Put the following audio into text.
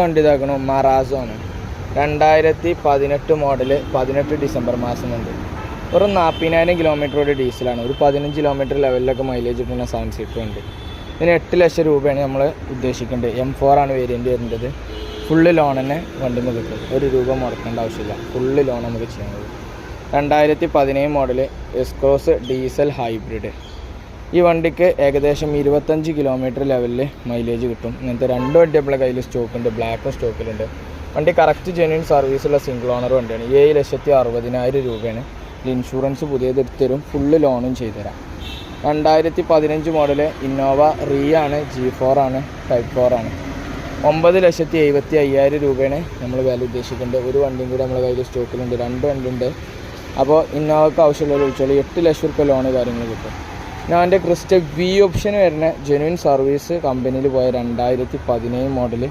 വണ്ടി ഇതാക്കണു മറാസോ ആണ്. 2018 model, 18 December മാസം ഉണ്ട്. വെറും 40,000 കിലോമീറ്ററോടെ ഡീസലാണ്. ഒരു 15 കിലോമീറ്റർ ലെവലിലൊക്കെ മൈലേജ് കിട്ടുന്ന 7 സീറ്റർ ഉണ്ട്. ഇതിന് 8 ലക്ഷം രൂപയാണ് നമ്മൾ ഉദ്ദേശിക്കേണ്ടത്. M4 ആണ് വേരിയൻ്റ് വരുന്നത്. ഫുള്ള് ലോൺ തന്നെ വണ്ടി നമുക്ക് കിട്ടും. 1 രൂപ മുടക്കേണ്ട ആവശ്യമില്ല. ഫുള്ള് ലോൺ നമുക്ക് ചെയ്യാൻ കഴിയും. 2017 model S cross diesel hybrid. ഈ വണ്ടിക്ക് ഏകദേശം 25 കിലോമീറ്റർ ലെവലിൽ മൈലേജ് കിട്ടും. ഇങ്ങനത്തെ 2 വണ്ടി നമ്മളെ കയ്യിൽ സ്റ്റോക്കുണ്ട്. ബ്ലാക്കും സ്റ്റോക്കിലുണ്ട്. വണ്ടി കറക്റ്റ് ജെന്യൂൻ സർവീസുള്ള സിംഗിൾ ഓണർ വണ്ടിയാണ്. 7,60,000 രൂപയാണ്. ഇൻഷുറൻസ് പുതിയത് എടുത്തുതരും. ഫുള്ള് ലോണും ചെയ്തുതരാം. 2015 മോഡൽ ഇന്നോവ ആണ്. G4 ആണ്. ടൈപ്പ് 4 ആണ്. 9,75,000 രൂപയാണ് നമ്മൾ വില ഉദ്ദേശിക്കേണ്ടത്. ഒരു വണ്ടിയും കൂടി നമ്മളെ കയ്യിൽ സ്റ്റോക്കിലുണ്ട്. 2 വണ്ടിയുണ്ട്. അപ്പോൾ ഇന്നോവക്ക് ആവശ്യമുള്ള വിളിച്ചാൽ 8 ലക്ഷം രൂപ ലോണ് കാര്യങ്ങൾ കിട്ടും. ഞാൻ എൻ്റെ ക്രിസ്റ്റ V ഓപ്ഷൻ വരുന്ന ജെന്യൂൻ സർവീസ് കമ്പനിയിൽ പോയ 2017 മോഡൽ